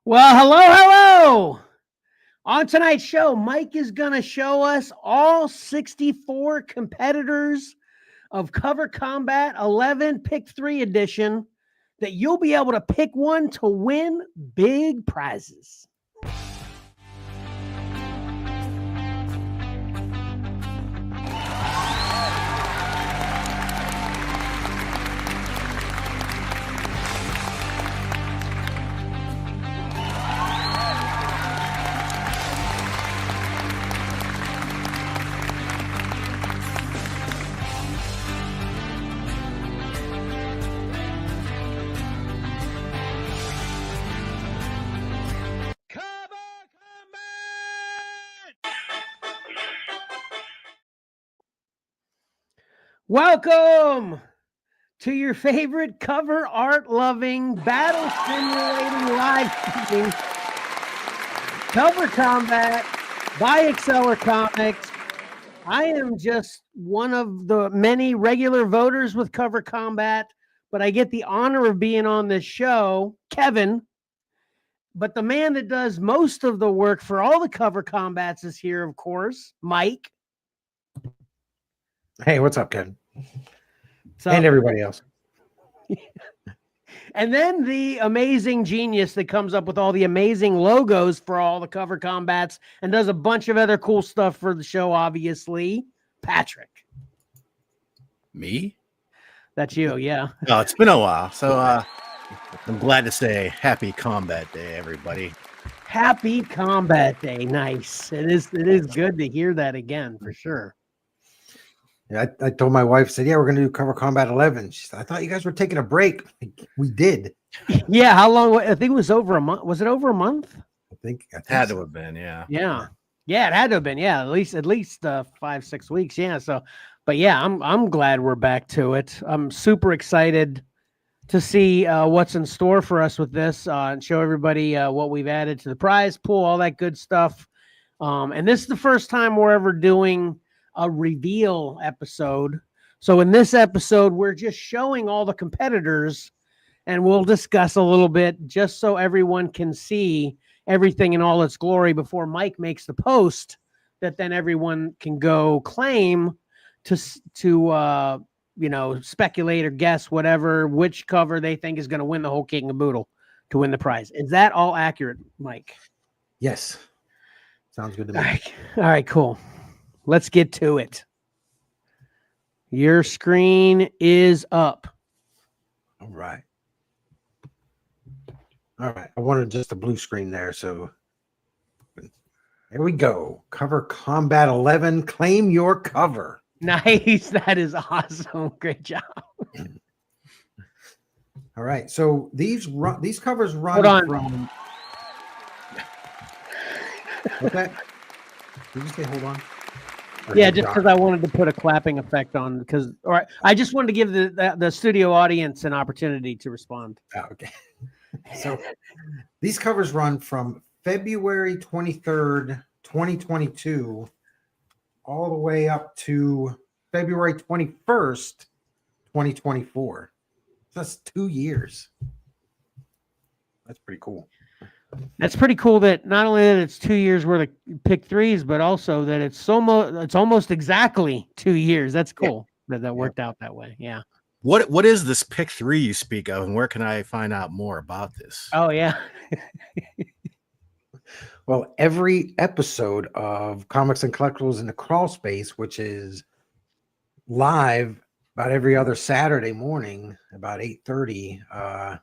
Well, hello. On tonight's show, Mike is going to show us all 64 competitors of Cover Combat 11 Pick 3 edition that you'll be able to pick one to win big prizes. Welcome to your favorite cover art loving, battle simulating live streaming Cover Combat by Xcellar Comics. I am just one of the many regular voters with Cover Combat, but I get the honor of being on this show, Kevin. But the man that does most of the work for all the Cover Combats is here, of course, Mike. Hey, what's up, Ken? So, and everybody else. And then the amazing genius that comes up with all the amazing logos for all the Cover Combats and does a bunch of other cool stuff for the show, obviously, Patrick. Me? That's you, yeah. Oh, it's been a while. So I'm glad to say happy Combat Day, everybody. Happy Combat Day. Nice. It is good to hear that again, for sure. Yeah, I told my wife, said, yeah, we're going to do Cover Combat 11. She said, I thought you guys were taking a break. We did. Yeah, how long? I think it was over a month. Was it over a month? I think Had so. to have been, yeah. Yeah, it had to have been. Yeah, at least 5-6 weeks. Yeah. So, but yeah, I'm glad we're back to it. I'm super excited to see what's in store for us with this and show everybody what we've added to the prize pool, all that good stuff. And this is the first time we're ever doing a reveal episode. So in this episode, we're just showing all the competitors and we'll discuss a little bit just so everyone can see everything in all its glory before Mike makes the post that then everyone can go claim to speculate or guess whatever, which cover they think is going to win the whole kit and caboodle to win the prize. Is that all accurate, Mike? Yes. Sounds good to me. All right, cool. Let's get to it. Your screen is up. All right. I wanted just a blue screen there. So here we go. Cover Combat 11. Claim your cover. Nice. That is awesome. Great job. All right. So these covers run Hold on. from. What's that? Did you say hold on? Yeah, just because I wanted to put a clapping effect on, because all right, I just wanted to give the studio audience an opportunity to respond. Oh, okay. So these covers run from February 23rd, 2022, all the way up to February 21st, 2024. So that's 2 years. That's pretty cool. That's pretty cool that not only that it's 2 years worth of pick threes, but also that it's almost exactly 2 years. That's cool that worked out that way. Yeah. What is this Pick 3 you speak of, and where can I find out more about this? Oh, yeah. Well, every episode of Comics and Collectibles in the Crawl Space, which is live about every other Saturday morning, about 8:30,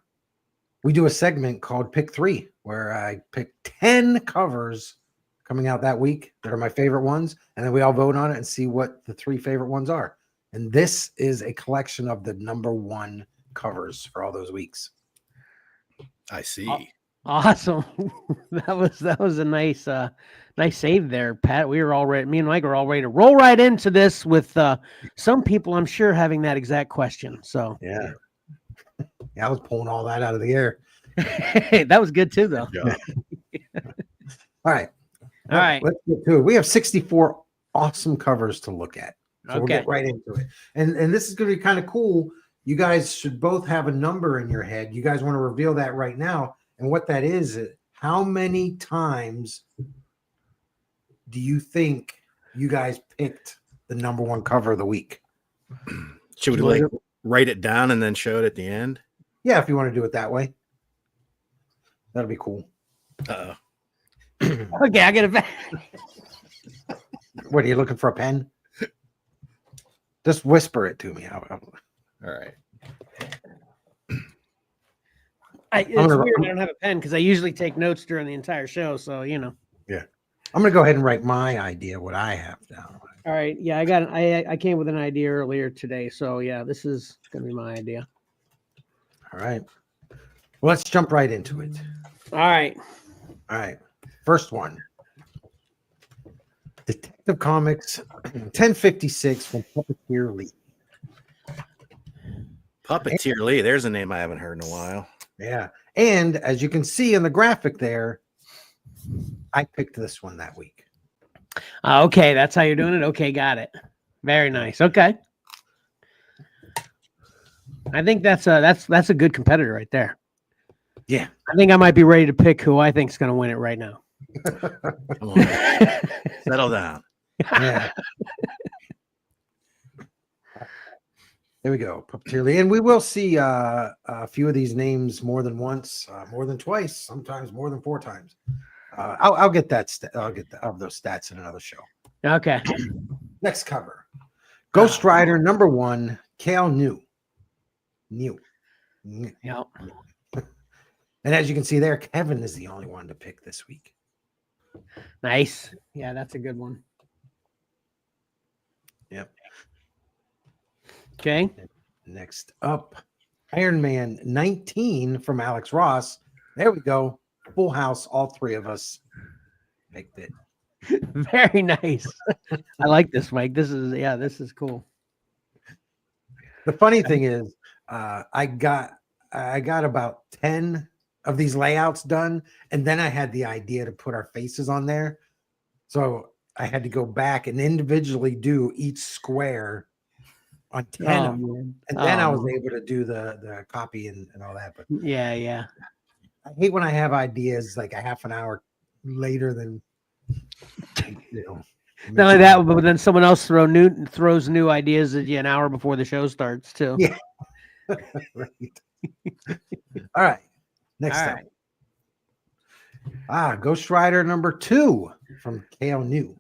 we do a segment called Pick 3, where I pick 10 covers coming out that week that are my favorite ones, and then we all vote on it and see what the 3 favorite ones are. And this is a collection of the #1 covers for all those weeks. I see. Awesome. That was a nice save there, Pat. Me and Mike are all ready to roll right into this with some people, I'm sure, having that exact question. So yeah, I was pulling all that out of the air. That was good too, though. Yeah. All right. Let's get to it. We have 64 awesome covers to look at. So we'll get right into it. And this is going to be kind of cool. You guys should both have a number in your head. You guys want to reveal that right now. And what that is, how many times do you think you guys picked the number one cover of the week? Should we like write it down and then show it at the end? Yeah, if you want to do it that way. That'll be cool. Uh-oh. Okay, I get it back. What, are you looking for a pen? Just whisper it to me. All right. It's weird. I don't have a pen because I usually take notes during the entire show. So, you know. Yeah. I'm going to go ahead and write my idea, what I have down. All right. Yeah, I came with an idea earlier today. So, yeah, this is going to be my idea. All right. Well, let's jump right into it. All right. All right. First one. Detective Comics 1056 from Puppeteer Lee. Puppeteer Lee. There's a name I haven't heard in a while. Yeah. And as you can see in the graphic there, I picked this one that week. Okay, that's how you're doing it. Okay, got it. Very nice. Okay. I think that's a good competitor right there. Yeah. I think I might be ready to pick who I think is going to win it right now. Come on. Settle down. Yeah. There we go. Puppeteer Lee. And we will see a few of these names more than once, more than twice, sometimes more than 4 times. I'll get that. I'll get those stats in another show. Okay. Next cover. Ghost Rider #1, Kale New. Yeah. And as you can see there, Kevin is the only one to pick this week. Nice. Yeah, that's a good one. Yep. Okay. Next up, Iron Man 19 from Alex Ross. There we go. Full house. All 3 of us picked it. Very nice. I like this, Mike. This is cool. The funny thing is, I got about 10 of these layouts done, and then I had the idea to put our faces on there. So I had to go back and individually do each square on 10 of them. And then I was able to do the copy and all that. But yeah. I hate when I have ideas like a half an hour later than Not only that, but then someone else throws new ideas at you an hour before the show starts too. Yeah. Right. All right. Next up. Ghost Rider #2 from Kale New.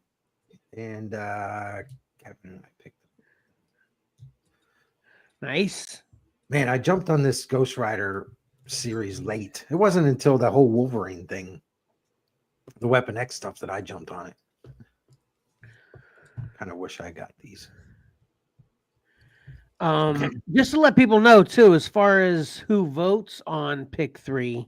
And Kevin and I picked it. Nice. Man, I jumped on this Ghost Rider series late. It wasn't until the whole Wolverine thing, the Weapon X stuff, that I jumped on it. Kind of wish I got these. Just to let people know too, as far as who votes on Pick 3,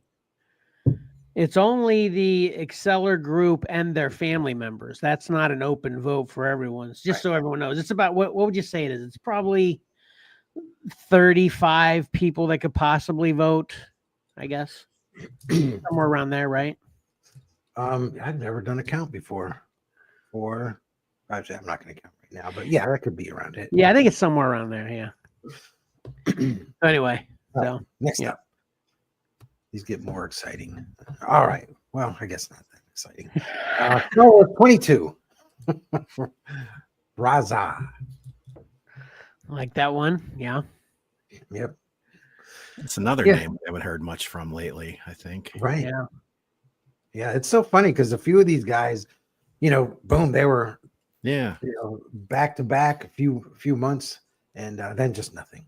it's only the Xcellar group and their family members. That's not an open vote for everyone. It's just so everyone knows. It's about what would you say it is? It's probably 35 people that could possibly vote, I guess. Somewhere around there, right? I've never done a count before. Actually, I'm not going to count right now, but yeah, that could be around it. Yeah, I think it's somewhere around there. Yeah. Anyway, so next up, these get more exciting. All right. Well, I guess not that exciting. 22. Raza. Like that one. Yeah. Yep. It's another name I haven't heard much from lately, I think. Right. Yeah. Yeah. It's so funny because a few of these guys, boom, they were back to back a few months, and then just nothing.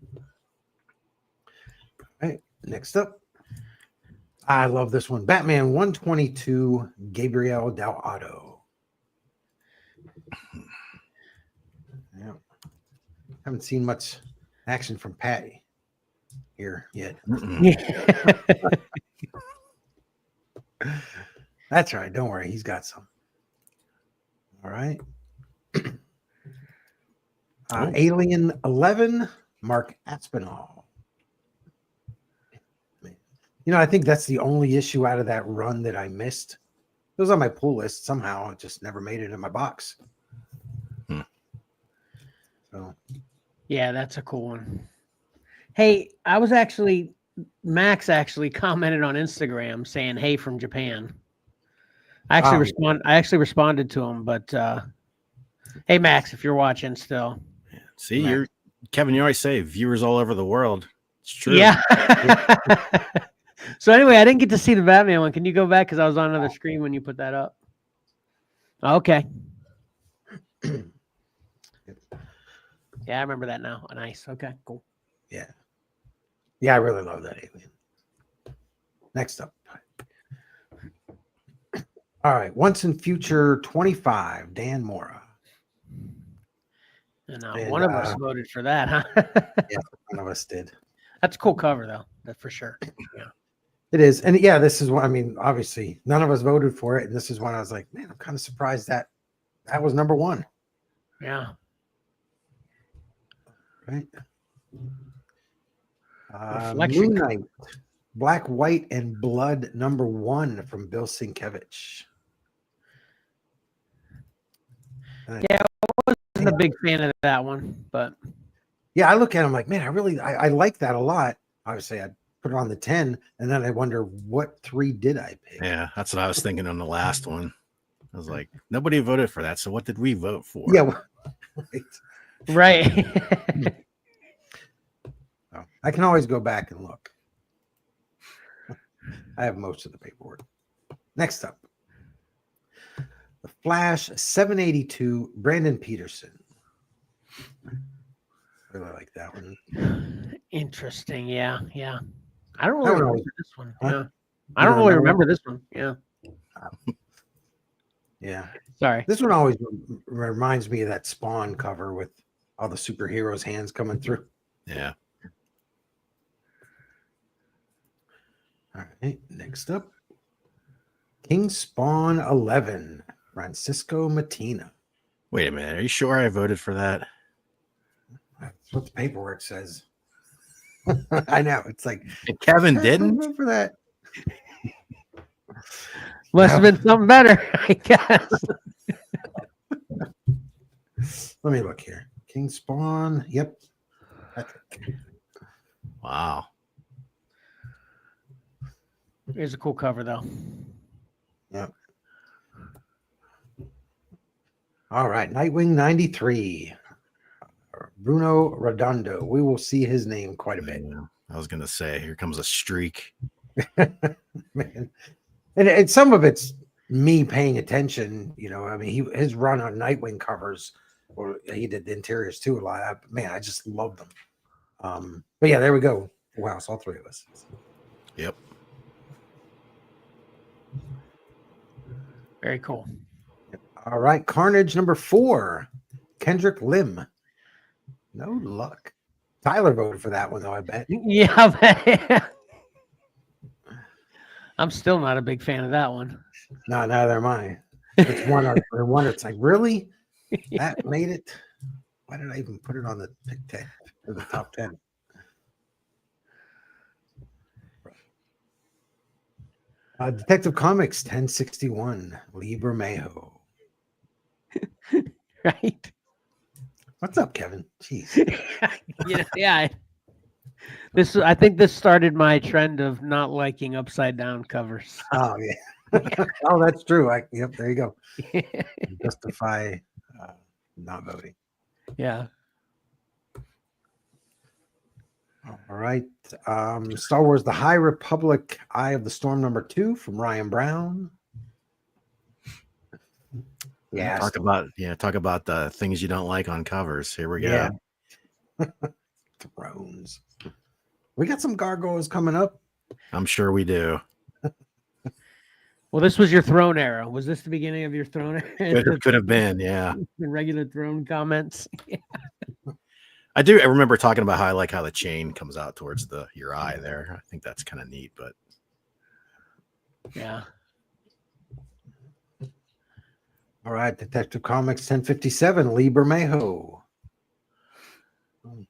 All right. Next up. I love this one. Batman 122, Gabriel Del Otto. Yeah. Haven't seen much action from Patty here yet. That's right. Don't worry. He's got some. All right. Alien 11, Mark Aspinall. I think that's the only issue out of that run that I missed. It was on my pull list. Somehow it just never made it in my box. So, yeah, that's a cool one. Hey, I was actually Max actually commented on Instagram saying, "Hey from Japan." I actually responded to him, but hey Max, if you're watching still. See, you're Kevin. You always say viewers all over the world. It's true. Yeah. So anyway, I didn't get to see the Batman one. Can you go back because I was on another screen when you put that up? Okay. Yeah, I remember that now. Nice. Okay, cool. Yeah. Yeah, I really love that alien. Next up. All right. Once in Future 25, Dan Mora. And one of us voted for that, huh? Yeah, one of us did. That's a cool cover, though. That's for sure. Yeah. It is. And yeah, this is what I mean. Obviously, none of us voted for it. And this is when I was like, man, I'm kind of surprised that was number one. Yeah. Right. Moon Knight, Black, White, and Blood, number one from Bill Sienkiewicz. Yeah, I wasn't a big fan of that one, but yeah, I look at him like, man, I like that a lot. Obviously, I'd put it on the 10, and then I wonder what 3 did I pick? Yeah, that's what I was thinking on the last one. I was like, nobody voted for that, so what did we vote for? Yeah, well, right. Oh, I can always go back and look. I have most of the paperwork. Next up, The Flash 782, Brandon Peterson. Really like that one. Interesting. Yeah. I don't really remember this one. Huh? Yeah. I don't really remember this one. Yeah. Yeah. Sorry. This one always reminds me of that Spawn cover with all the superheroes' hands coming through. Yeah. All right. Next up, King Spawn 11, Francisco Mattina. Wait a minute. Are you sure I voted for that? That's what the paperwork says. I know. It's like And Kevin didn't vote for that. Must have been something better, I guess. Let me look here. King Spawn. Yep. Wow. Here's a cool cover, though. Yep. All right. Nightwing 93. Bruno Redondo. We will see his name quite a bit. Yeah, I was going to say, here comes a streak. Man. And some of it's me paying attention. You know, I mean, his run on Nightwing covers, or he did the interiors too a lot. Man, I just love them. But yeah, there we go. Wow, it's all 3 of us. Yep. Very cool. All right, Carnage number 4, Kendrick Lim. No luck. Tyler voted for that one, though, I bet. Yeah, I'm still not a big fan of that one. No, neither am I. It's one. It's like, really? That made it? Why did I even put it on the pick 10 or the top 10? Detective Comics 1061, Lee Bermejo. Right? What's up, Kevin? Jeez. Yeah. I think this started my trend of not liking upside down covers. Oh yeah. Oh, that's true. Yep. There you go. Justify not voting. Yeah. All right. Star Wars: The High Republic, Eye of the Storm number 2 from Ryan Brown. Yeah. Talk about the things you don't like on covers. Here we go. Yeah. Thrones. We got some gargoyles coming up. I'm sure we do. Well, this was your throne era. Was this the beginning of your throne era? Could have been, yeah. The regular throne comments. I remember talking about how I like how the chain comes out towards your eye there. I think that's kind of neat, but yeah. All right, Detective Comics 1057, Lee Bermejo.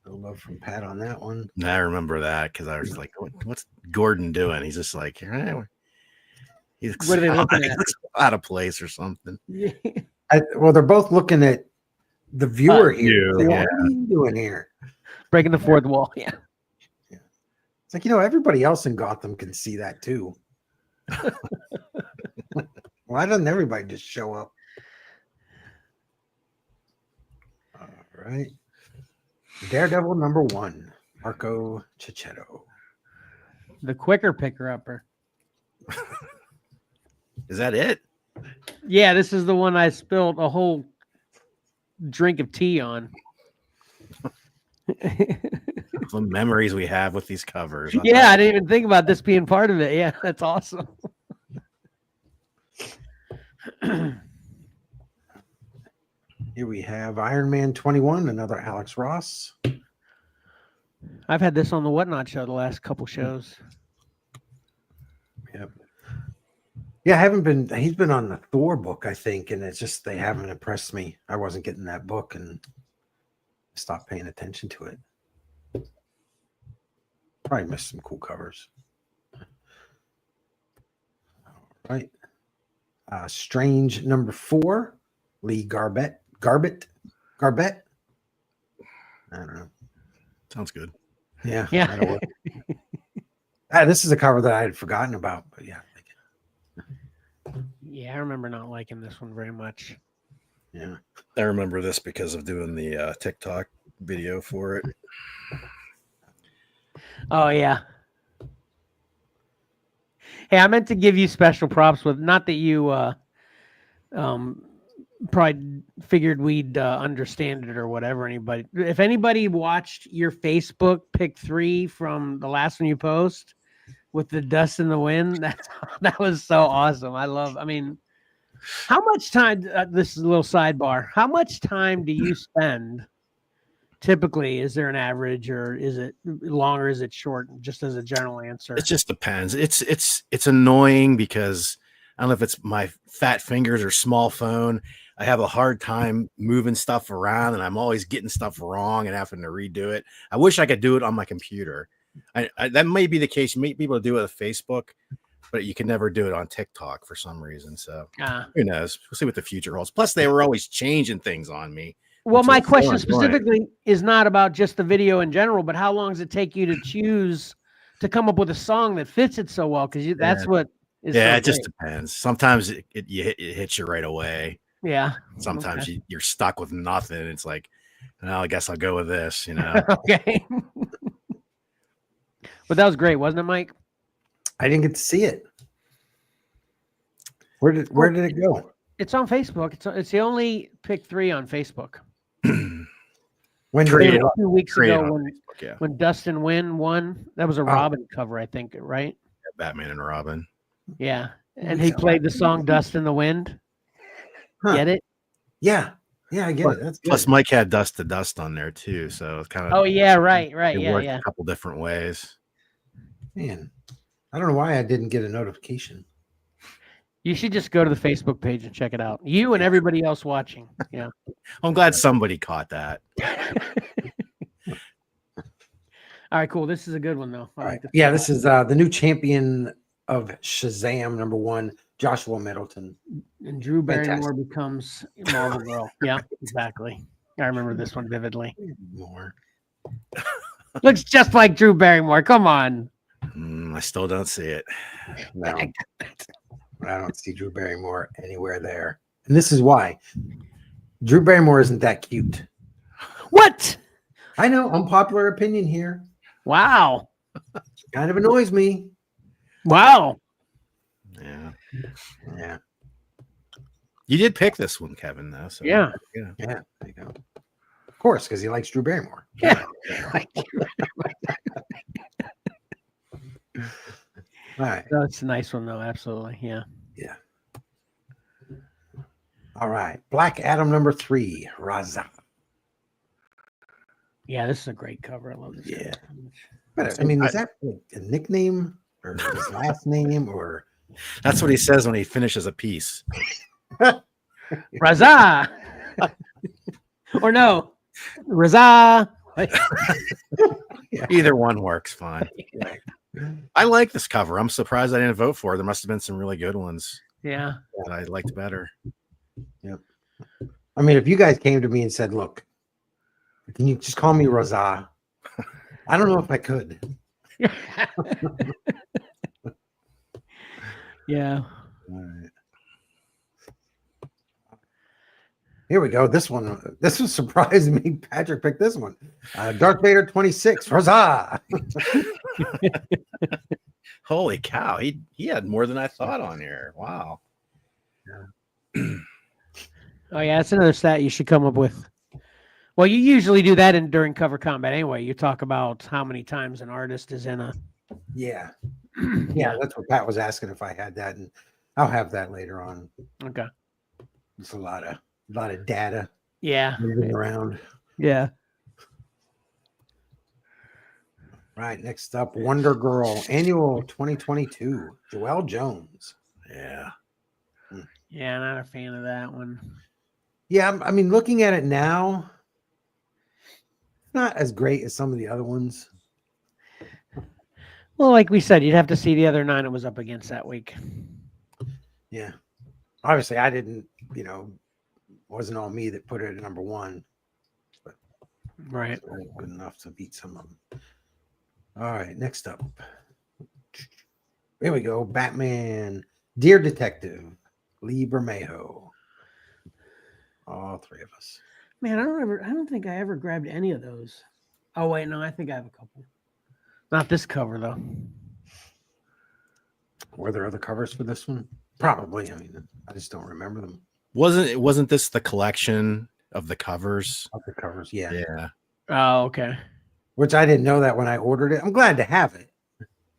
No love from Pat on that one. I remember that because I was like, what's Gordon doing? He's just like, he looks, what are they looking at? He looks out of place or something. Well, they're both looking at the viewer here. Yeah. What are you doing here? Breaking the fourth wall. Yeah. It's like, everybody else in Gotham can see that too. Why doesn't everybody just show up? All right. Daredevil #1, Marco Cicchetto. The quicker picker-upper. Is that it? Yeah, this is the one I spilled a whole drink of tea on. The memories we have with these covers. Yeah, I didn't even think about this being part of it. Yeah, that's awesome. Here we have Iron Man 21, another Alex Ross. I've had this on the Whatnot show the last couple shows. Yep. Yeah, he's been on the Thor book, I think, and it's just they haven't impressed me. I wasn't getting that book and stopped paying attention to it. Probably missed some cool covers. All right. Strange #4, Lee Garbett. I don't know. Sounds good. Yeah. Yeah. This is a cover that I had forgotten about, but yeah. Yeah, I remember not liking this one very much. Yeah. I remember this because of doing the TikTok video for it. Oh, yeah. Hey, I meant to give you special props with, not that you probably figured we'd understand it or whatever. If anybody watched your Facebook Pick3 from the last one you post with the dust in the wind, that was so awesome. How much time, this is a little sidebar, how much time do you spend typically? Is there an average, or is it long, or is it short, just as a general answer? It just depends. It's annoying because I don't know if it's my fat fingers or small phone. I have a hard time moving stuff around, and I'm always getting stuff wrong and having to redo it. I wish I could do it on my computer. That may be the case. You may be able to do it with Facebook, but you can never do it on TikTok for some reason. So who knows? We'll see what the future holds. Plus, they were always changing things on me. Well, my question specifically is not about just the video in general, but how long does it take you to choose to come up with a song that fits it so well? Because that's what is. Yeah, so it just depends. Sometimes it hits you right away. Yeah. Sometimes you're stuck with nothing. It's like, well, I guess I'll go with this. Okay. But that was great, wasn't it, Mike? I didn't get to see it. Where did it go? It's on Facebook. It's the only Pick3 on Facebook. When Created 2 weeks ago on when Facebook, yeah. when Dustin Wynn won, that was a Robin cover, I think, right? Batman and Robin. Yeah, and he played the song "Dust in the Wind." Huh. Get it? Yeah, I get it. That's good. Plus, Mike had Dust to Dust on there too, so it's kind of. Oh yeah, right. It Yeah, worked yeah. a couple different ways. Man, I don't know why I didn't get a notification. You should just go to the Facebook page and check it out. You and everybody else watching. Yeah. I'm glad somebody caught that. All right, cool. This is a good one though. All right. Yeah, this is the new champion of Shazam #1, Joshua Middleton. And Drew Barrymore becomes Marvel Girl. Yeah, exactly. I remember this one vividly. More. Looks just like Drew Barrymore. Come on. I still don't see it. No, I don't see Drew Barrymore anywhere there. And this is why. Drew Barrymore isn't that cute. What? I know, unpopular opinion here. Wow. Kind of annoys me. Wow. Yeah. Yeah. You did pick this one, Kevin, though. So Yeah. Yeah, there you go. Of course, because he likes Drew Barrymore. Yeah. All right. That's a nice one though. Absolutely. Yeah. Yeah. All right. Black Adam #3, Raza. Yeah, this is a great cover. I love this. Yeah. cover. But, I mean, is that a nickname or his last name or? That's what he says when he finishes a piece. Raza. Or no. Raza. Either one works fine. I like this cover. I'm surprised I didn't vote for it. There must have been some really good ones Yeah. that I liked better. Yep. I mean, if you guys came to me and said, look, can you just call me Raza? I don't know if I could. Yeah. All right. Here we go. This one surprised me. Patrick picked this one. Darth Vader 26. Huzzah! Holy cow, he had more than I thought on here. Wow. Oh yeah, that's another stat you should come up with. Well, you usually do that during cover combat anyway. You talk about how many times an artist is in a. Yeah. Yeah. Yeah, that's what Pat was asking if I had that, and I'll have that later on. Okay. It's a lot of data Yeah. moving around. Yeah. Right. Next up, Wonder Girl Annual 2022. Joelle Jones. Yeah. Yeah, not a fan of that one. Yeah, I mean, looking at it now, not as great as some of the other ones. Well, like we said, you'd have to see the other 9 it was up against that week. Yeah. Obviously, I didn't, wasn't all me that put it at number 1. But Right. it wasn't good enough to beat some of them. All right, next up. Here we go. Batman, Dear Detective, Lee Bermejo. All 3 of us. Man, I don't think I ever grabbed any of those. Oh wait, no, I think I have a couple. Not this cover though. Were there other covers for this one? Probably. I mean, I just don't remember them. Wasn't this the collection of the covers? Other covers, yeah. Yeah. Oh, okay. Which I didn't know that when I ordered it. I'm glad to have it,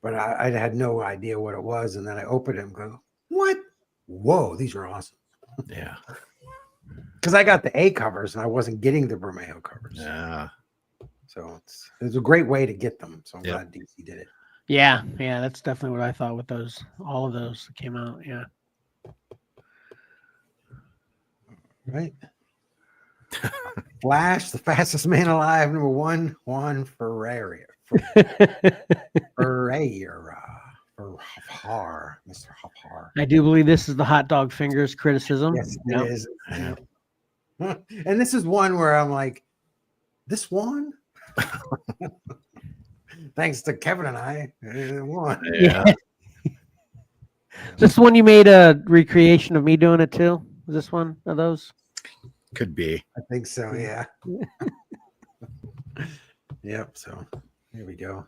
but I had no idea what it was. And then I opened it and go, what? Whoa, these are awesome. Yeah. Because I got the A covers and I wasn't getting the Bermejo covers. Yeah. So it's a great way to get them. So I'm Yep. glad DC did it. Yeah, that's definitely what I thought with those. All of those that came out. Yeah. Right. Flash, the fastest man alive, number 1, Juan Ferreira. Ferreira. Mr. Hafar. I do believe this is the hot dog fingers criticism. Yes, it Yep. is. Yeah. And this is one where I'm like, this one? Thanks to Kevin and I, it won. Yeah. This one you made a recreation of me doing it too? Is this one of those? Could be. I think so, yeah. Yep, so here we go.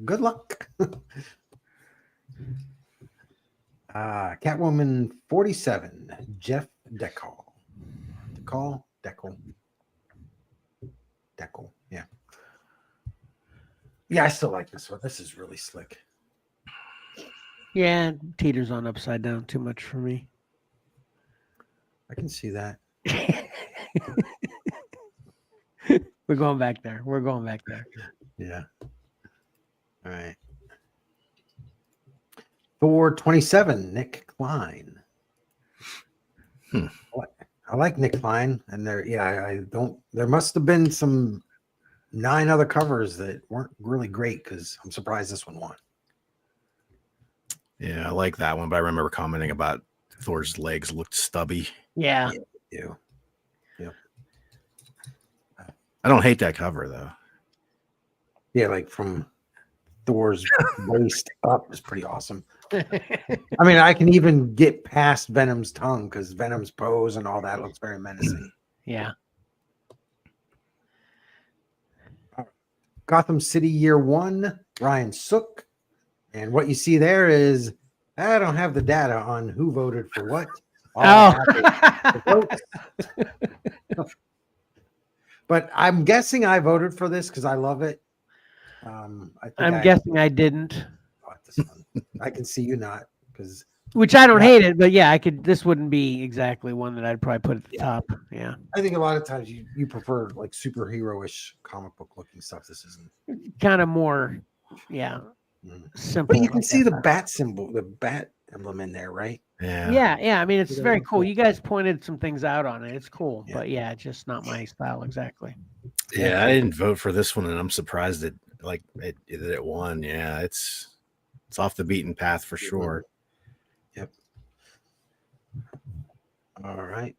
Good luck. Catwoman 47, Jeff Decal. Decal, yeah. Yeah, I still like this one. This is really slick. Yeah, teeters on upside down too much for me. I can see that. We're going back there. We're going back there. Yeah. All right. Thor 27, Nick Klein. I like Nick Klein, and there must have been some 9 other covers that weren't really great because I'm surprised this one won. Yeah, I like that one, but I remember commenting about Thor's legs looked stubby. Yeah. Yeah. Yep. I don't hate that cover though. Yeah, like from Thor's waist up is pretty awesome. I mean, I can even get past Venom's tongue because Venom's pose and all that looks very menacing. Yeah. Gotham City Year 1, Ryan Sook. And what you see there is, I don't have the data on who voted for what. All I have is the votes. But I'm guessing I voted for this because I love it. I'm guessing I didn't. This one. I can see you not because Which I don't hate it, but yeah, I could. This wouldn't be exactly one that I'd probably put at the top. Yeah, I think a lot of times you prefer like superhero-ish comic book looking stuff. This isn't kind of more, simple. But you can see the bat symbol, the bat emblem in there, right? Yeah. Yeah. I mean, it's very cool. You guys pointed some things out on it. It's cool, Yeah. but yeah, it's just not my style exactly. Yeah, I didn't vote for this one, and I'm surprised that it won. Yeah, it's off the beaten path for sure. Yep. All right.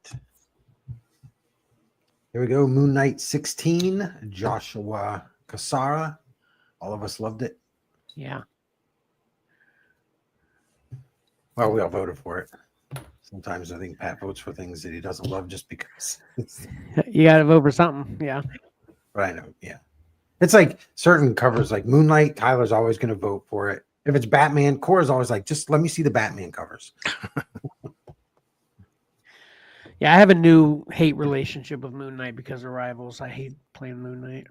Here we go. Moon Knight 16, Joshua Cassara. All of us loved it. Yeah. Well, we all voted for it. Sometimes I think Pat votes for things that he doesn't love just because. You got to vote for something. Yeah. But I know, yeah. It's like certain covers, like Moonlight. Tyler's always going to vote for it. If it's Batman, Cora's always like, just let me see the Batman covers. Yeah, I have a new hate relationship with Moon Knight because of Rivals. I hate playing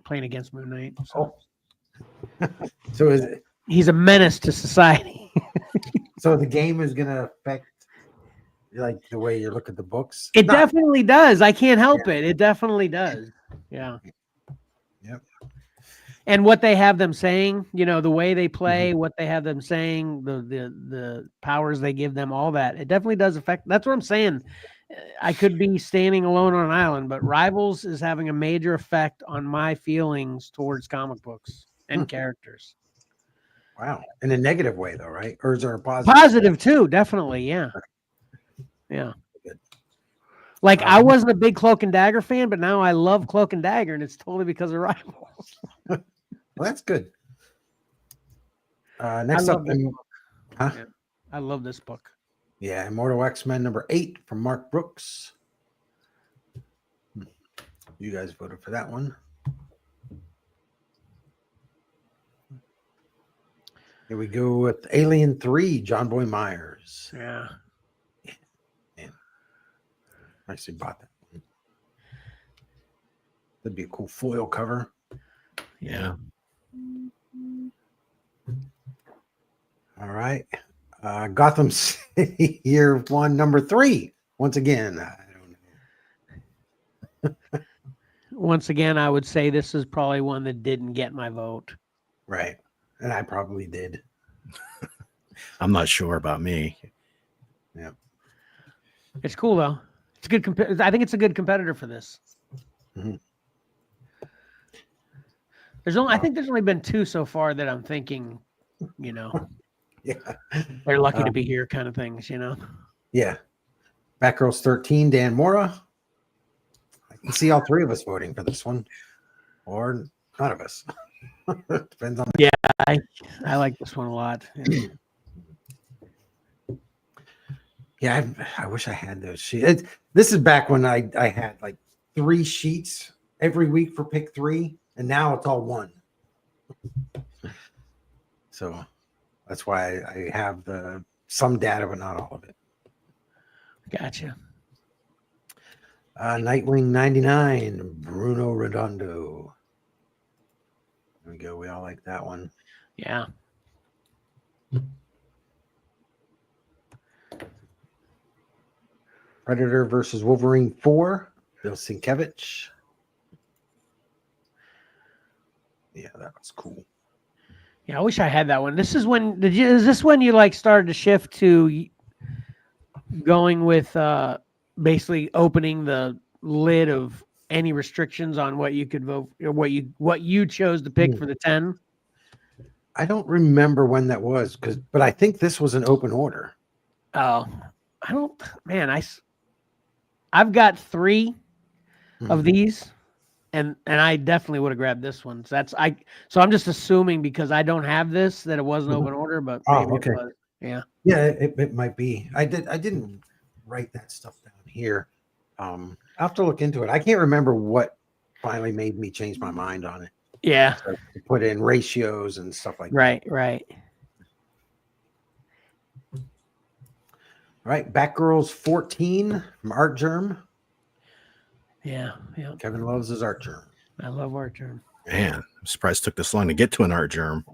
against Moon Knight. So. So is it, He's a menace to society. so the game is going to affect like the way you look at the books? It Not- definitely does. I can't help it. It definitely does. Yeah. Yep. And what they have them saying, the way they play, what they have them saying, the powers they give them, all that, it definitely does affect. That's what I'm saying. I could be standing alone on an island, but Rivals is having a major effect on my feelings towards comic books and characters. Wow. In a negative way, though, right? Or is there a positive? Positive too, definitely. Yeah. Yeah. Good. Like I wasn't a big Cloak and Dagger fan, but now I love Cloak and Dagger, and it's totally because of Rivals. Well, that's good. Next up, yeah. I love this book. Yeah, Immortal X-Men number 8 from Mark Brooks. You guys voted for that one. Here we go with Alien 3, John Boy Myers. Yeah. Man, I actually bought that one. That'd be a cool foil cover. Yeah. All right. Gotham City Year 1, number 3. Once again, I don't know. Once again, I would say this is probably one that didn't get my vote. Right. And I probably did. I'm not sure about me. Yeah. It's cool though. It's a good. I think it's a good competitor for this. Mm-hmm. I think there's only been 2 so far that I'm thinking, Yeah. they're lucky to be here, kind of things, Yeah. Batgirls 13, Dan Mora. I can see all 3 of us voting for this one, or none of us. Depends on. Yeah, I like this one a lot. Yeah, I wish I had those sheets. This is back when I had like 3 sheets every week for pick 3, and now it's all 1. So that's why I have some data, but not all of it. Gotcha. Nightwing 99, Bruno Redondo. There we go. We all like that one. Yeah. Predator versus Wolverine 4, Bill Sienkiewicz. Yeah, that was cool. Yeah, I wish I had that one. This is when is this when you like started to shift to going with basically opening the lid of any restrictions on what you could vote, or what you chose to pick for the 10? I don't remember when that was, but I think this was an open order. Oh, I don't, man. I've got 3 of these, and I definitely would have grabbed this one. So so I'm just assuming because I don't have this that it wasn't open order, but maybe okay. it was. Yeah. Yeah, it might be. I didn't write that stuff down here. I'll have to look into it. I can't remember what finally made me change my mind on it. Yeah. So to put in ratios and stuff like Right. that. Right. All right, Batgirls 14 from Art Germ. Yeah. Yeah. Kevin loves his Art Germ. I love Art Germ. Man, I'm surprised it took this long to get to an art germ.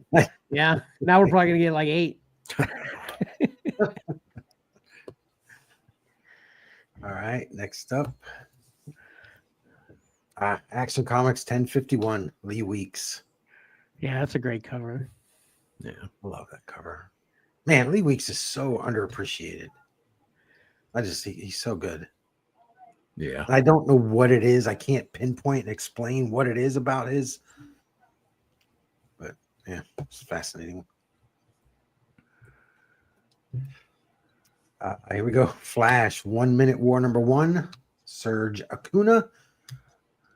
Yeah. Now we're probably gonna get like 8. All right, next up. Action Comics 1051, Lee Weeks. Yeah, that's a great cover. Yeah. I love that cover. Man, Lee Weeks is so underappreciated. He's so good. Yeah. I don't know what it is. I can't pinpoint and explain what it is about his. But yeah, it's fascinating. Here we go. Flash, 1 Minute War number 1, Serge Acuna.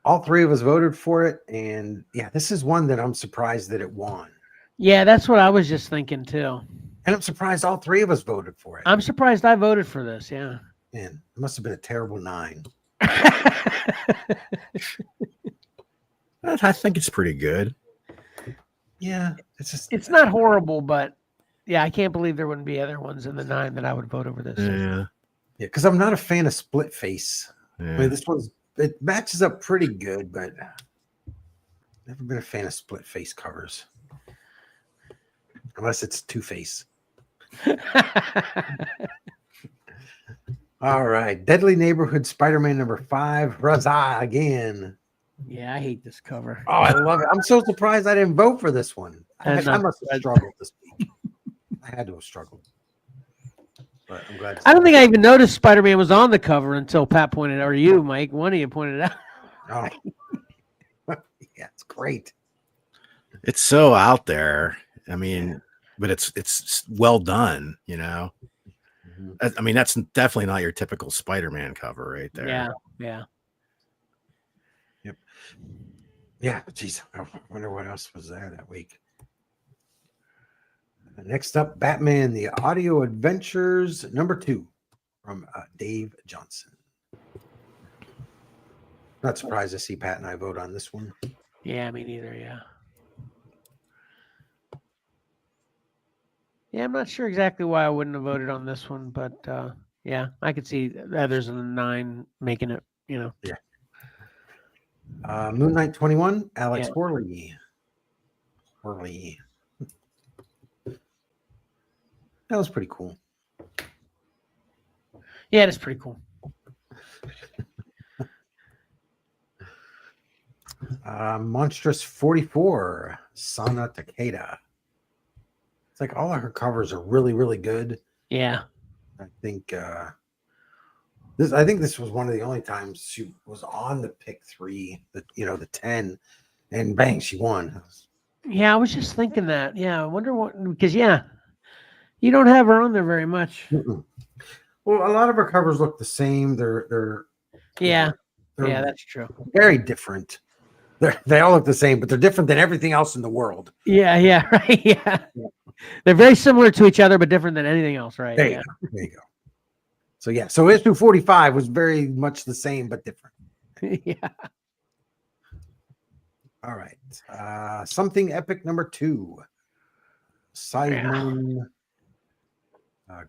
All 3 of us voted for it. And yeah, this is one that I'm surprised that it won. Yeah, that's what I was just thinking too. And I'm surprised all three of us voted for it. I'm surprised I voted for this. Yeah. Man, it must have been a terrible 9. I think it's pretty good. Yeah, it's just It's not horrible, but yeah, I can't believe there wouldn't be other ones in the 9 that I would vote over this. Yeah. yeah, because I'm not a fan of split face. I Yeah. mean, it matches up pretty good, but never been a fan of split face covers. Unless it's Two-Face. All right. Deadly Neighborhood Spider-Man number 5. Huzzah again. Yeah, I hate this cover. Oh, I love it. I'm so surprised I didn't vote for this one. I must have struggled this week. I had to have struggled. But I'm glad. I don't think I even noticed Spider-Man was on the cover until Pat pointed out, or you, Mike, one of you pointed out. Oh. Yeah, it's great. It's so out there. I mean, but it's well done, you know. Mhm. I mean, that's definitely not your typical Spider-Man cover right there. Yeah, yeah. Yep. Yeah, geez, I wonder what else was there that week. Next up, Batman: The Audio Adventures number 2 from Dave Johnson. Not surprised to see Pat and I vote on this one. Yeah, me neither, yeah. Yeah, I'm not sure exactly why I wouldn't have voted on this one, but yeah, I could see others in the 9 making it, you know. Yeah. Moon Knight 21, Alex Yeah. Horley. That was pretty cool. Yeah, it's pretty cool. Monstrous 44, Sana Takeda. It's like all of her covers are really, really good. Yeah. I think this was one of the only times she was on the pick 3, the 10, and bang, she won. Yeah, I was just thinking that. Yeah, I wonder what, because yeah, you don't have her on there very much. Mm-mm. Well, a lot of her covers look the same. They're Yeah, they're that's true. very different. They all look the same, but they're different than everything else in the world. Yeah, right. Yeah. They're very similar to each other, but different than anything else, right? There you go. There you go. So yeah, so issue 45 was very much the same but different. Yeah. All right. Something Epic number 2. Simon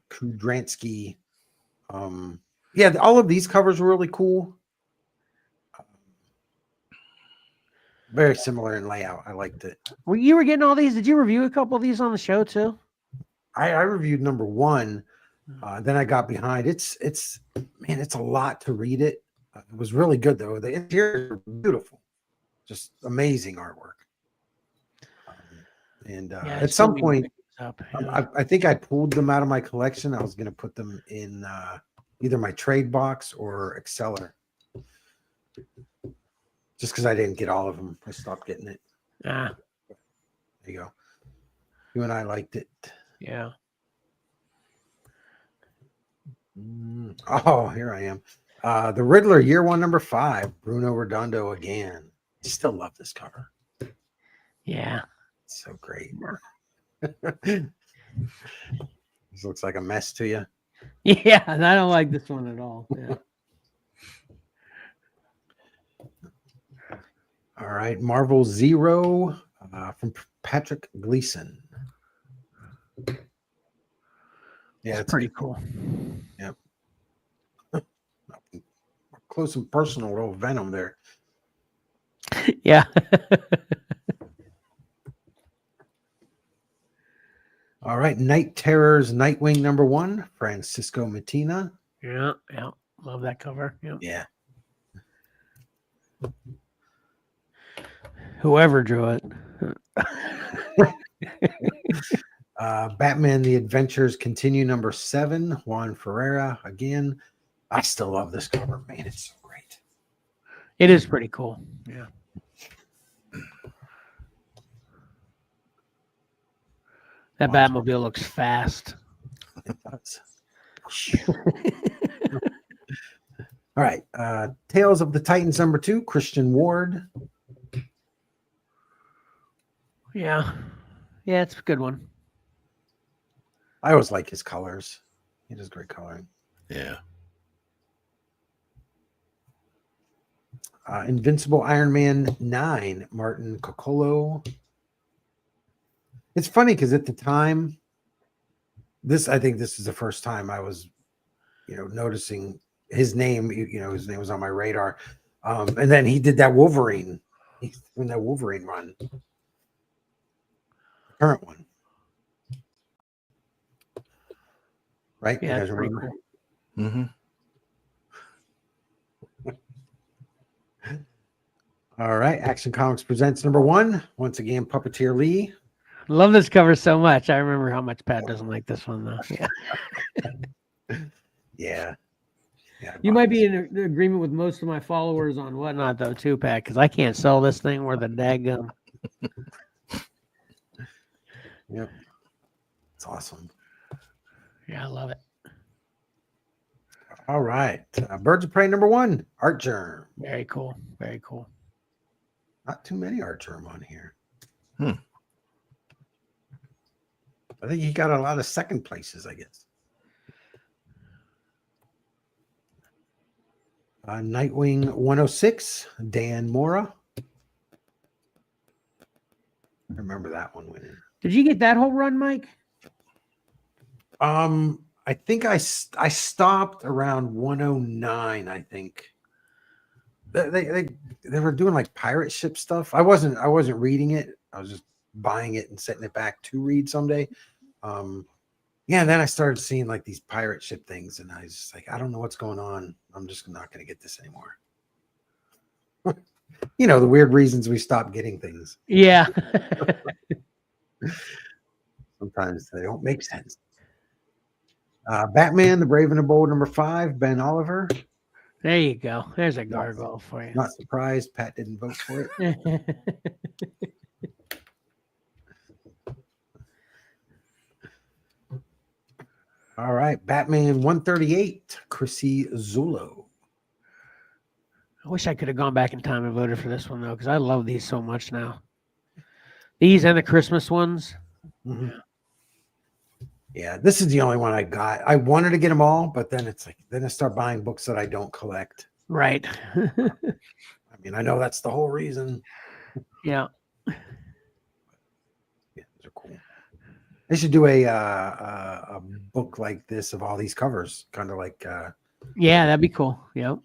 Kudransky. Yeah, all of these covers were really cool. Very similar in layout. I liked it. Well, you were getting all these. Did you review a couple of these on the show too? I reviewed number 1. Then I got behind. It's a lot to read it. It was really good though. The interior is beautiful, just amazing artwork. And at some point, I think I pulled them out of my collection. I was going to put them in either my trade box or Xcellar. Just because I didn't get all of them, I stopped getting it. Ah, there you go. You and I liked it. yeah. Oh, here I am. The Riddler, year 1, number 5, Bruno Redondo again. Still love this cover. Yeah. It's so great. This looks like a mess to you. Yeah, and I don't like this one at all. Yeah. All right, Marvel Zero from Patrick Gleason. Yeah, it's pretty cool. Yep. Close and personal little Venom there. Yeah. All right, Night Terrors, Nightwing number 1, Francisco Mattina. Yeah. Love that cover. Yeah. Whoever drew it. Batman: The Adventures Continue number 7, Juan Ferreira again. I still love this cover, man. It's so great. It is pretty cool. Yeah. That Batmobile looks fast. It does. All right. Tales of the Titans number 2, Christian Ward. Yeah. Yeah, it's a good one. I always like his colors. He does great coloring. Yeah. Invincible Iron Man 9, Martin Coccolo. It's funny because at the time, I think this is the first time I was, noticing his name. His name was on my radar. And then he did that Wolverine. He's doing that Wolverine run. The current one. Right? Yeah, You that's guys pretty remember? cool. Mm-hmm. All right. Action Comics presents number 1. Once again, Puppeteer Lee. Love this cover so much. I remember how much Pat doesn't like this one though. Yeah. Yeah. Yeah. You might be in agreement with most of my followers on whatnot though too, Pat, because I can't sell this thing worth a daggum. Yep. It's awesome. Yeah, I love it. All right. Birds of Prey number 1, Art Germ. Very cool. Very cool. Not too many Art Germ on here. Hmm. I think he got a lot of second places, I guess. Nightwing 106, Dan Mora. I remember that one winning. Did you get that whole run, Mike? I think I stopped around 109. I think they were doing like pirate ship stuff. I wasn't reading it. I was just buying it and setting it back to read someday. Yeah, and then I started seeing like these pirate ship things, and I was just like, I don't know what's going on. I'm just not going to get this anymore. The weird reasons we stop getting things. Yeah. Sometimes they don't make sense. Batman, the Brave and the Bold, number 5, Ben Oliver. There you go. There's a gargoyle for you. Not surprised Pat didn't vote for it. All right, Batman 138, Chrissy Zulo. I wish I could have gone back in time and voted for this one though, because I love these so much now. These and the Christmas ones. Mm-hmm. Yeah, this is the only one I got. I wanted to get them all, but then it's like, then I start buying books that I don't collect. Right. I mean, I know that's the whole reason. Yeah. Yeah, those are cool. They should do a book like this of all these covers, kind of like. Yeah, that'd be cool. Yep.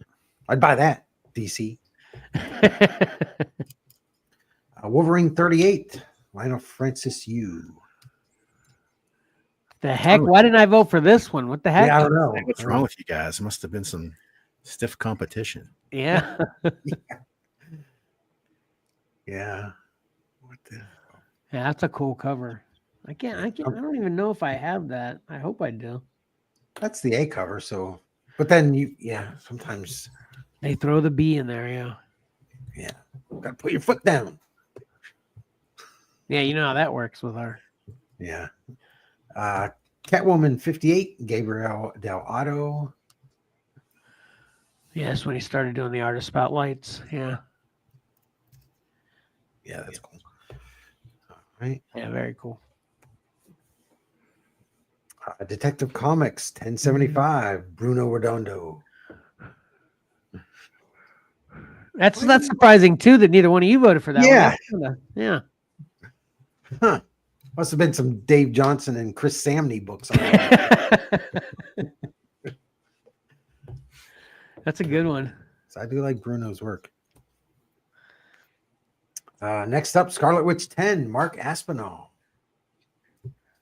I'd buy that. DC. Wolverine 38, Lionel Francis Yu. The heck? Why didn't I vote for this one? What the heck? Yeah, I don't know. What's wrong with you guys? It must have been some stiff competition. Yeah. Yeah. What the? Yeah, that's a cool cover. I don't even know if I have that. I hope I do. That's the A cover. So, but then sometimes they throw the B in there. Yeah. Yeah. Got to put your foot down. Yeah. You know how that works with our. Yeah. Catwoman 58, Gabriel Del Otto. Yes, when he started doing the artist spotlights. Yeah. Yeah, that's cool. All right. Yeah, very cool. Detective Comics 1075, Bruno Redondo. That's surprising too that neither one of you voted for that. Yeah. One. Yeah. Huh. Must have been some Dave Johnson and Chris Samney books on there. That's a good one. So I do like Bruno's work. Next up, Scarlet Witch 10, Mark Aspinall.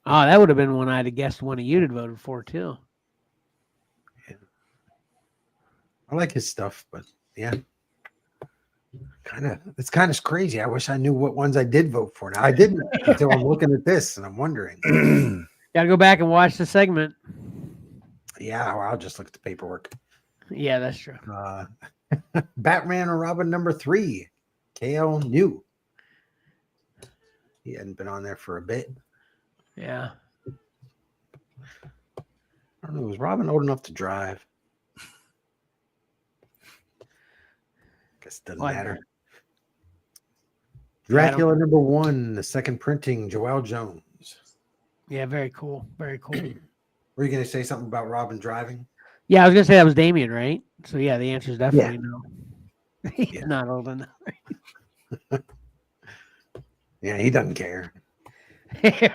Oh, that would have been one I'd have guessed one of you'd have voted for too. Yeah. I like his stuff, but yeah. It's kind of crazy. I wish I knew what ones I did vote for. Now I didn't until I'm looking at this and I'm wondering. Gotta go back and watch the segment. Yeah, well, I'll just look at the paperwork. Yeah, that's true. Batman or Robin number 3, Kale New. He hadn't been on there for a bit. Yeah. I don't know. Was Robin old enough to drive? Guess it doesn't matter. Dracula #1, the second printing, Joel Jones. Yeah, very cool. Very cool. Were you going to say something about Robin driving? Yeah, I was gonna say that was Damien, right? So yeah, the answer is definitely no. He's Yeah. not old enough. Yeah, he doesn't care.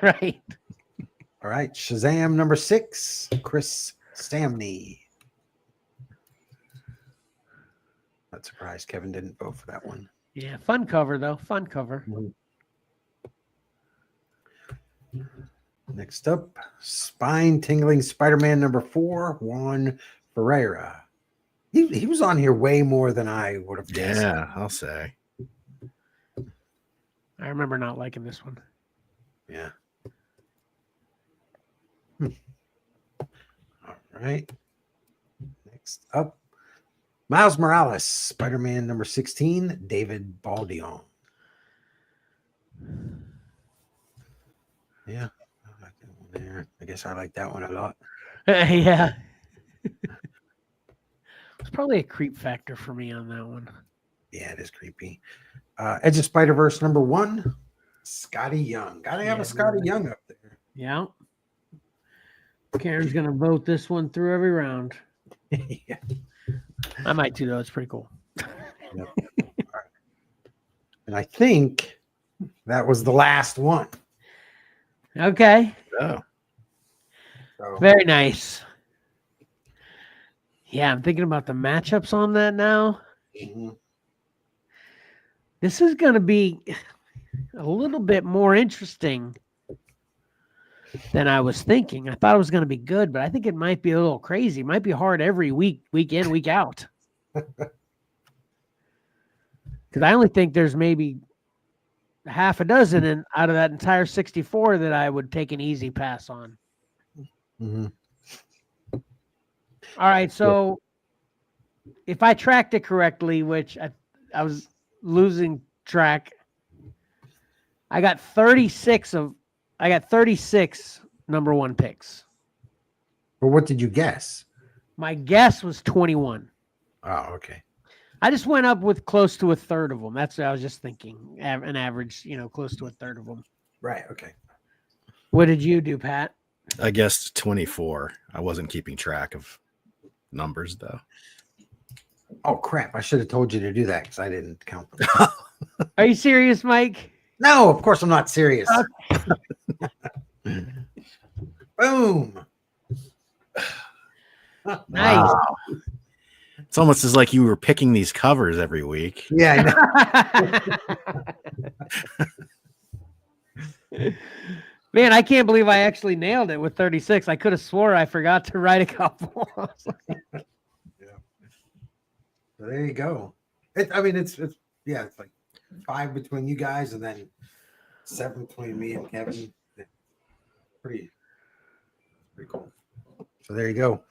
Right. All right, Shazam #6, Chris Samney. Not surprised Kevin didn't vote for that one. Yeah, fun cover though. Fun cover. Next up, Spine Tingling Spider-Man #4, Juan Ferreira. He was on here way more than I would have guessed. Yeah, I'll say. I remember not liking this one. Yeah. All right. Next up, Miles Morales, Spider-Man #16, David Baldion. Yeah, I like that one there. I guess I like that one a lot. Yeah. It's probably a creep factor for me on that one. Yeah, it is creepy. Edge of Spider-Verse #1, Scotty Young. Gotta have a Scotty Young up there. Yeah. Karen's gonna vote this one through every round. Yeah. I might too, though. It's pretty cool. Yep. Right. And I think that was the last one. Okay. Oh, So, Very nice. Yeah, I'm thinking about the matchups on that now. mhm. This is gonna be a little bit more interesting than I was thinking. I thought it was going to be good, but I think it might be a little crazy. It might be hard every week, week in, week out. Because I only think there's maybe half a dozen out of that entire 64 that I would take an easy pass on. Mhm. All right, so if I tracked it correctly, which I was losing track, I got 36 #1 picks. But what did you guess? My guess was 21. Oh, okay. I just went up with close to a third of them. That's what I was just thinking. An average, close to a third of them. Right. Okay. What did you do, Pat? I guessed 24. I wasn't keeping track of numbers though. Oh crap! I should have told you to do that because I didn't count them. Are you serious, Mike? No, of course I'm not serious. Boom. Nice. Wow. It's almost as like you were picking these covers every week. Yeah. I know. Man, I can't believe I actually nailed it with 36. I could have swore I forgot to write a couple. Yeah. So there you go. It's like 5 between you guys and then 7 between me and Kevin. Pretty cool. So there you go.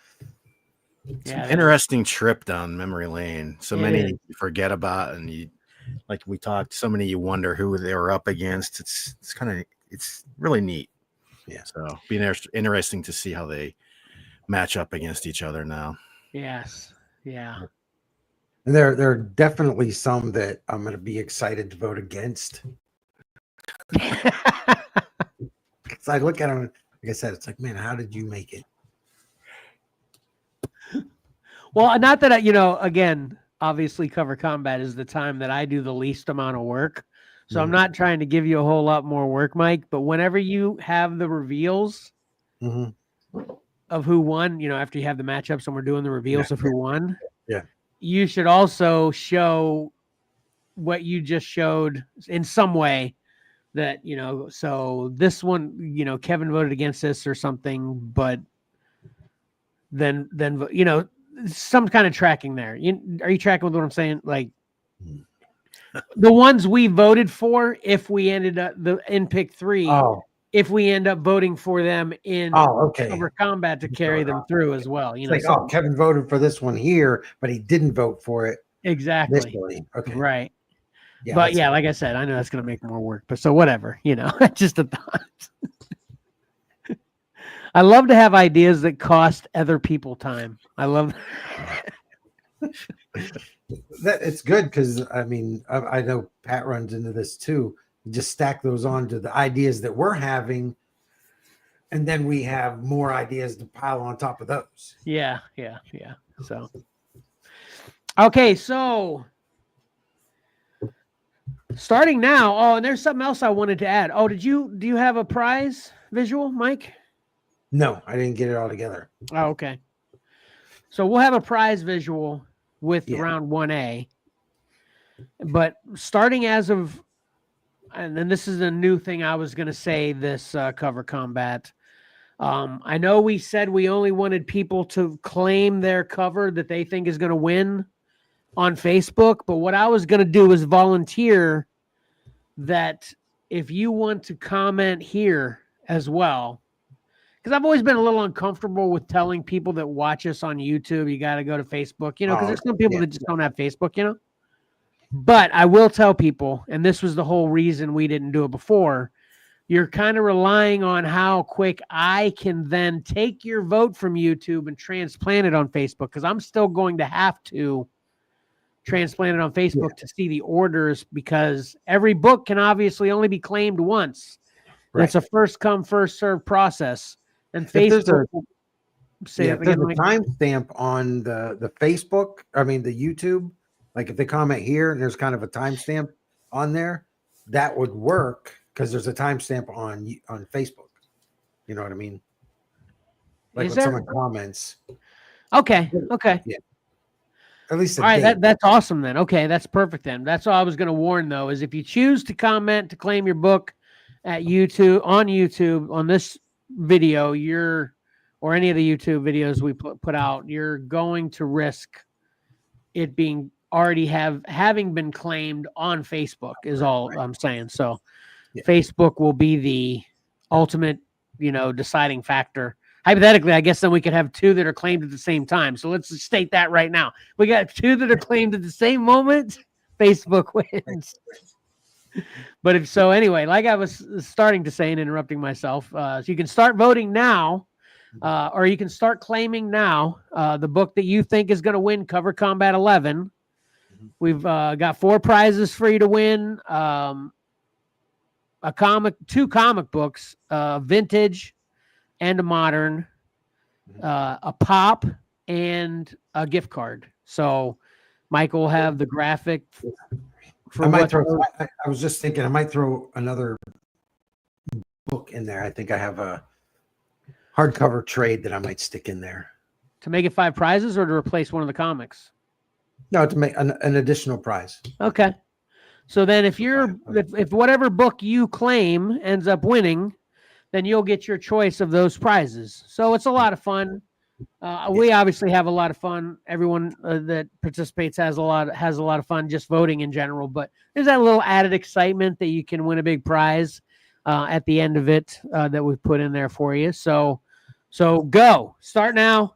It's Yeah, an interesting trip down memory lane. So It many is. you forget about, and you, like we talked, so many you wonder who they were up against. It's really neat. Yeah. So be interesting to see how they match up against each other now. Yes. Yeah. And there are definitely some that I'm going to be excited to vote against. Because I look at them, like I said, it's like, man, how did you make it? Well, not that again, obviously Cover Combat is the time that I do the least amount of work. So I'm not trying to give you a whole lot more work, Mike, but whenever you have the reveals of who won, after you have the matchups and we're doing the reveals of who won, you should also show what you just showed in some way that, so this one, Kevin voted against this or something, but then, some kind of tracking there. Are you tracking with what I'm saying? Like, the ones we voted for, if we ended up in pick 3, if we end up voting for them in Cover Combat to carry them through as well. Kevin voted for this one here, but he didn't vote for it. Exactly. Initially. Okay. Right. Yeah, but yeah, like I said, I know that's going to make more work, but so whatever, just a thought. I love to have ideas that cost other people time. I love That it's good because I mean I know Pat runs into this too. You just stack those on to the ideas that we're having, and then we have more ideas to pile on top of those. Yeah. So, okay, so starting now. Oh, and there's something else I wanted to add. Oh, do you have a prize visual, Mike? No, I didn't get it all together. Oh, okay. So we'll have a prize visual with round 1A. But starting as of, and then this is a new thing I was going to say this cover combat. I know we said we only wanted people to claim their cover that they think is going to win on Facebook. But what I was going to do is volunteer that if you want to comment here as well, because I've always been a little uncomfortable with telling people that watch us on YouTube, you got to go to Facebook, because there's some people that just don't have Facebook, But I will tell people, and this was the whole reason we didn't do it before, you're kind of relying on how quick I can then take your vote from YouTube and transplant it on Facebook, because I'm still going to have to transplant it on Facebook to see the orders, because every book can obviously only be claimed once. Right. It's a first come, first served process. And Facebook there's a timestamp on the Facebook, I mean the YouTube. Like if they comment here and there's kind of a timestamp on there, that would work because there's a timestamp on Facebook. You know what I mean? Like when someone comments. Okay. Yeah. At least all right, that's awesome then. Okay, that's perfect then. That's all I was going to warn though, is if you choose to comment to claim your book at YouTube on this video, or any of the YouTube videos we put out, you're going to risk it being having been claimed on Facebook is all I'm saying. So Facebook will be the ultimate, deciding factor. Hypothetically, I guess then we could have two that are claimed at the same time. So let's just state that right now. We got two that are claimed at the same moment. Facebook wins. But anyway, like I was starting to say and interrupting myself, so you can start voting now, or you can start claiming now the book that you think is going to win Cover Combat 11. We've got 4 prizes for you to win. Two comic books, vintage and a modern, a pop, and a gift card. So Michael will have the graphic. I was just thinking I might throw another book in there. I think I have a hardcover trade that I might stick in there. To make it 5 prizes or to replace one of the comics? No, to make an additional prize. Okay. So then if whatever book you claim ends up winning, then you'll get your choice of those prizes. So it's a lot of fun. We obviously have a lot of fun. Everyone that participates has a lot of fun just voting in general, but there's that little added excitement that you can win a big prize at the end of it that we put in there for you. So go start now,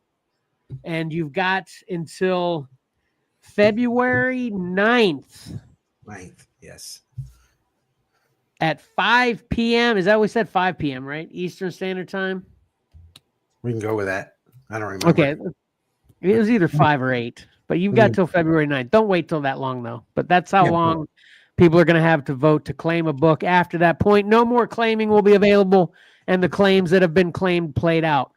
and you've got until February 9th. 9th, yes. At 5 p.m. Is that what we said? 5 p.m., right? Eastern Standard Time? We can go with that. I don't remember. Okay. It was either 5 or 8, but you've got till February 9th. Don't wait till that long, though. But that's how long people are going to have to vote to claim a book. After that point, no more claiming will be available, and the claims that have been claimed played out.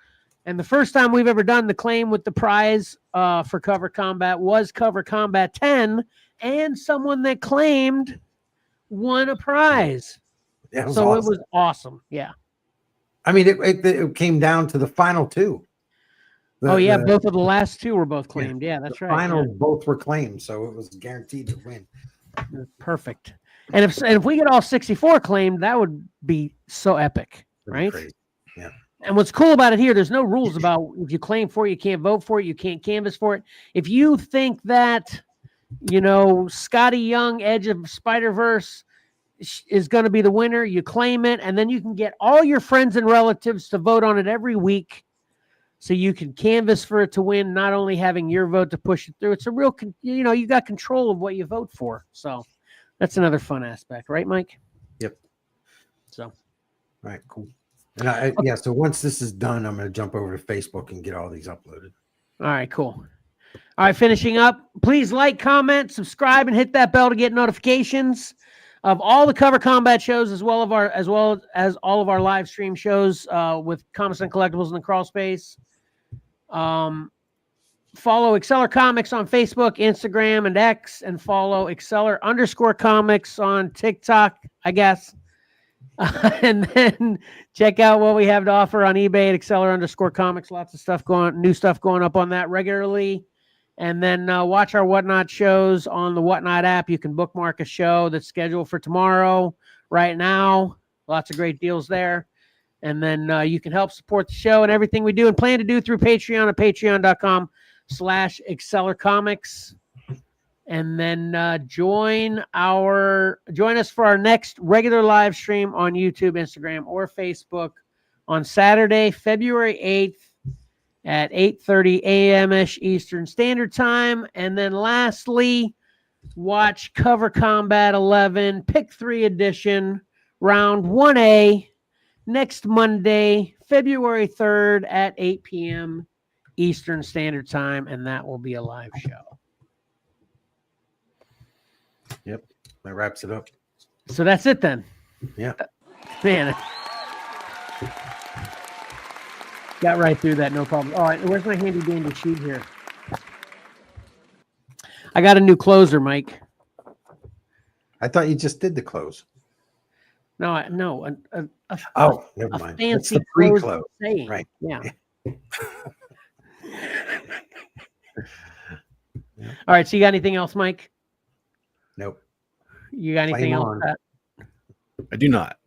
And the first time we've ever done the claim with the prize for Cover Combat was Cover Combat 10, and someone that claimed won a prize. It was awesome. It was awesome. Yeah. I mean, it came down to the final 2. Both of the last 2 were both claimed. Yeah, that's right. Final both were claimed, so it was guaranteed to win. Perfect. And if we get all 64 claimed, that would be so epic, right? Crazy. Yeah. And what's cool about it here, there's no rules about if you claim for it, you can't vote for it, you can't canvas for it. If you think that, Scotty Young, Edge of Spider-Verse is going to be the winner, you claim it, and then you can get all your friends and relatives to vote on it every week, so you can canvas for it to win, not only having your vote to push it through. It's a real, you got control of what you vote for. So that's another fun aspect, right, Mike? Yep. So. All right, cool. And so once this is done, I'm going to jump over to Facebook and get all these uploaded. All right, cool. All right, finishing up. Please like, comment, subscribe, and hit that bell to get notifications of all the Cover Combat shows, as well as all of our live stream shows with Comics and Collectibles in the Crawl Space. Follow Xcellar Comics on Facebook, Instagram, and X, and follow Xcellar_comics on TikTok, I guess. And then check out what we have to offer on eBay at Xcellar_comics. Lots of stuff new stuff going up on that regularly. And then watch our Whatnot shows on the Whatnot app. You can bookmark a show that's scheduled for tomorrow right now. Lots of great deals there. And then you can help support the show and everything we do and plan to do through Patreon at patreon.com/XcellarComics. And then join us for our next regular live stream on YouTube, Instagram, or Facebook on Saturday, February 8th at 8:30 a.m.-ish Eastern Standard Time. And then lastly, watch Cover Combat 11, Pick3 edition, round 1A, next Monday, February 3rd at 8 p.m. Eastern Standard Time, and that will be a live show. Yep, that wraps it up. So that's it then. Yeah. Man. Got right through that, no problem. All right, where's my handy dandy sheet here? I got a new closer, Mike. I thought you just did the close. No, Never a mind. fancy It's the pre-close. close saying. Right. Yeah. All right, so you got anything else, Mike? Nope. You got anything Claim else? on. Pat? I do not.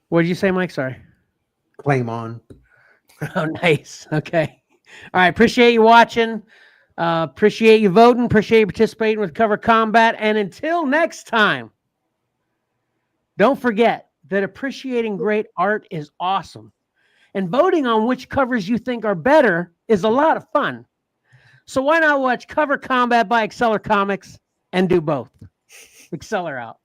What did you say, Mike? Sorry. Claim on. Oh, nice. Okay. All right. Appreciate you watching. Appreciate you voting. Appreciate you participating with Cover Combat. And until next time, don't forget that appreciating great art is awesome. And voting on which covers you think are better is a lot of fun. So why not watch Cover Combat by Xcellar Comics and do both? Xcellar out.